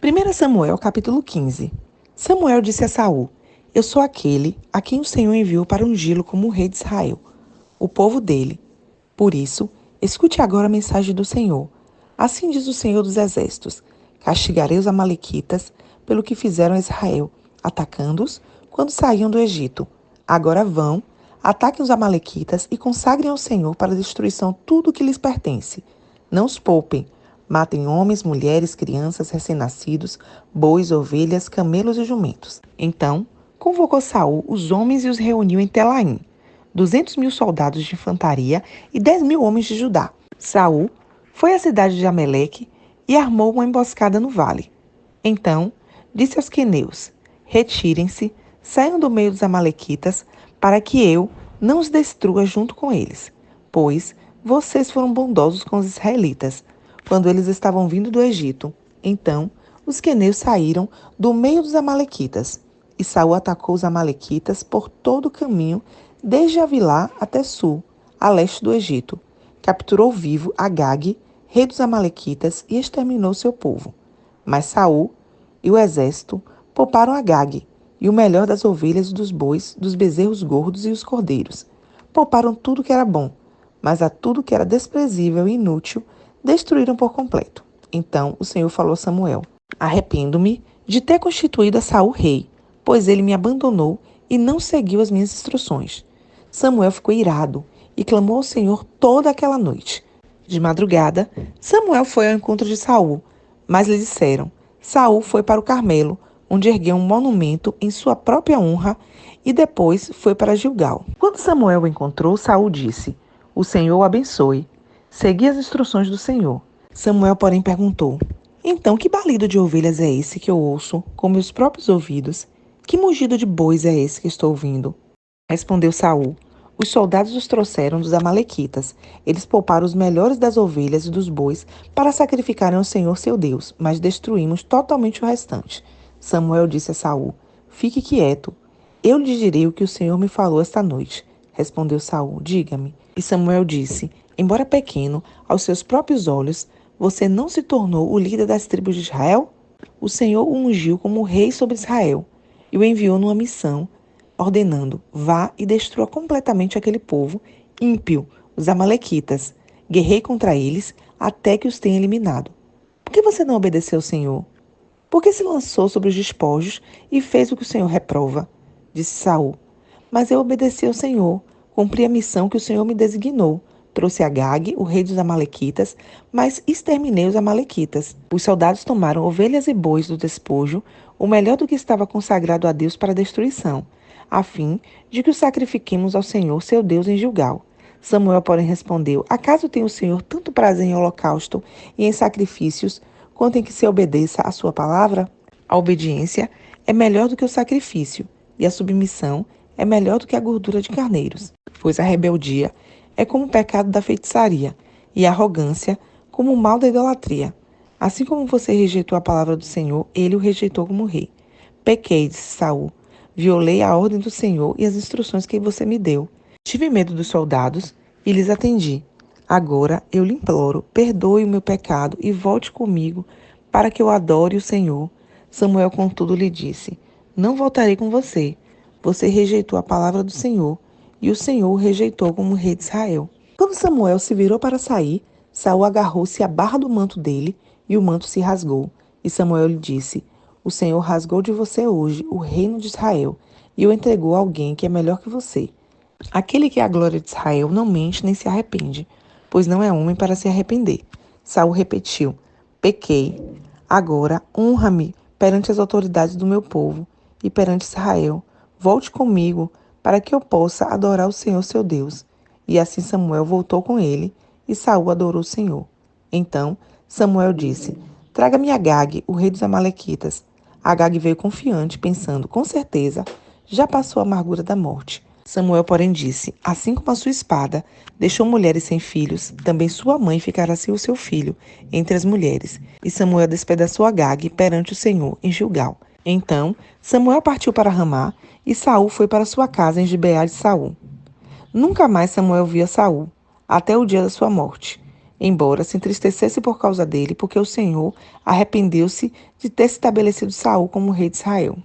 1 Samuel, capítulo 15. Samuel disse a Saul: Eu sou aquele a quem o Senhor enviou para ungí-lo como rei de Israel, o povo dele. Por isso, escute agora a mensagem do Senhor. Assim diz o Senhor dos Exércitos: Castigarei os amalequitas pelo que fizeram a Israel, atacando-os quando saíam do Egito. Agora vão, ataquem os amalequitas e consagrem ao Senhor para a destruição tudo o que lhes pertence. Não os poupem. Matem homens, mulheres, crianças, recém-nascidos, bois, ovelhas, camelos e jumentos. Então, convocou Saul os homens e os reuniu em Telaim, 200.000 soldados de infantaria e 10.000 homens de Judá. Saul foi à cidade de Ameleque e armou uma emboscada no vale. Então, disse aos queneus: Retirem-se, saiam do meio dos amalequitas, para que eu não os destrua junto com eles, pois vocês foram bondosos com os israelitas quando eles estavam vindo do Egito. Então, os queneus saíram do meio dos amalequitas, e Saul atacou os amalequitas por todo o caminho, desde Avilá até Sul, a leste do Egito. Capturou vivo Agag, rei dos amalequitas, e exterminou seu povo. Mas Saul e o exército pouparam Agag, e o melhor das ovelhas e dos bois, dos bezerros gordos e os cordeiros. Pouparam tudo que era bom, mas a tudo que era desprezível e inútil destruíram por completo. Então o Senhor falou a Samuel: Arrependo-me de ter constituído a Saul rei, pois ele me abandonou e não seguiu as minhas instruções. Samuel ficou irado e clamou ao Senhor toda aquela noite. De madrugada, Samuel foi ao encontro de Saul, mas lhe disseram: Saul foi para o Carmelo, onde ergueu um monumento em sua própria honra, e depois foi para Gilgal. Quando Samuel o encontrou, Saul disse: O Senhor o abençoe. Segui as instruções do Senhor. Samuel, porém, perguntou: Então, que balido de ovelhas é esse que eu ouço com meus próprios ouvidos? Que mugido de bois é esse que estou ouvindo? Respondeu Saul: Os soldados os trouxeram dos amalequitas. Eles pouparam os melhores das ovelhas e dos bois para sacrificarem ao Senhor seu Deus, mas destruímos totalmente o restante. Samuel disse a Saul: Fique quieto. Eu lhe direi o que o Senhor me falou esta noite. Respondeu Saul: Diga-me. E Samuel disse: Embora pequeno aos seus próprios olhos, você não se tornou o líder das tribos de Israel? O Senhor o ungiu como rei sobre Israel e o enviou numa missão, ordenando: Vá e destrua completamente aquele povo ímpio, os amalequitas. Guerrei contra eles até que os tenha eliminado. Por que você não obedeceu ao Senhor? Por que se lançou sobre os despojos e fez o que o Senhor reprova? Disse Saul: Mas eu obedeci ao Senhor, cumpri a missão que o Senhor me designou. Trouxe Agag, o rei dos amalequitas, mas exterminei os amalequitas. Os soldados tomaram ovelhas e bois do despojo, o melhor do que estava consagrado a Deus para a destruição, a fim de que o sacrifiquemos ao Senhor, seu Deus, em Gilgal. Samuel, porém, respondeu: Acaso tem o Senhor tanto prazer em holocausto e em sacrifícios, quanto em que se obedeça à sua palavra? A obediência é melhor do que o sacrifício, e a submissão é melhor do que a gordura de carneiros. Pois a rebeldia é como o pecado da feitiçaria, e a arrogância como o mal da idolatria. Assim como você rejeitou a palavra do Senhor, ele o rejeitou como rei. Pequei, disse Saul, violei a ordem do Senhor e as instruções que você me deu. Tive medo dos soldados e lhes atendi. Agora eu lhe imploro, perdoe o meu pecado e volte comigo para que eu adore o Senhor. Samuel, contudo, lhe disse: Não voltarei com você. Você rejeitou a palavra do Senhor, e o Senhor o rejeitou como rei de Israel. Quando Samuel se virou para sair, Saul agarrou-se à barra do manto dele, e o manto se rasgou. E Samuel lhe disse: O Senhor rasgou de você hoje o reino de Israel, e o entregou a alguém que é melhor que você. Aquele que é a glória de Israel não mente nem se arrepende, pois não é homem para se arrepender. Saul repetiu: Pequei. Agora honra-me perante as autoridades do meu povo e perante Israel. Volte comigo para que eu possa adorar o Senhor seu Deus. E assim Samuel voltou com ele, e Saul adorou o Senhor. Então Samuel disse: Traga-me Agag, o rei dos amalequitas. Agag veio confiante, pensando: com certeza já passou a amargura da morte. Samuel, porém, disse: Assim como a sua espada deixou mulheres sem filhos, também sua mãe ficará sem o seu filho entre as mulheres. E Samuel despedaçou Agag perante o Senhor em Gilgal. Então Samuel partiu para Ramá, e Saul foi para sua casa em Gibeá de Saul. Nunca mais Samuel via Saul, até o dia da sua morte. embora se entristecesse por causa dele, porque o Senhor arrependeu-se de ter estabelecido Saul como rei de Israel.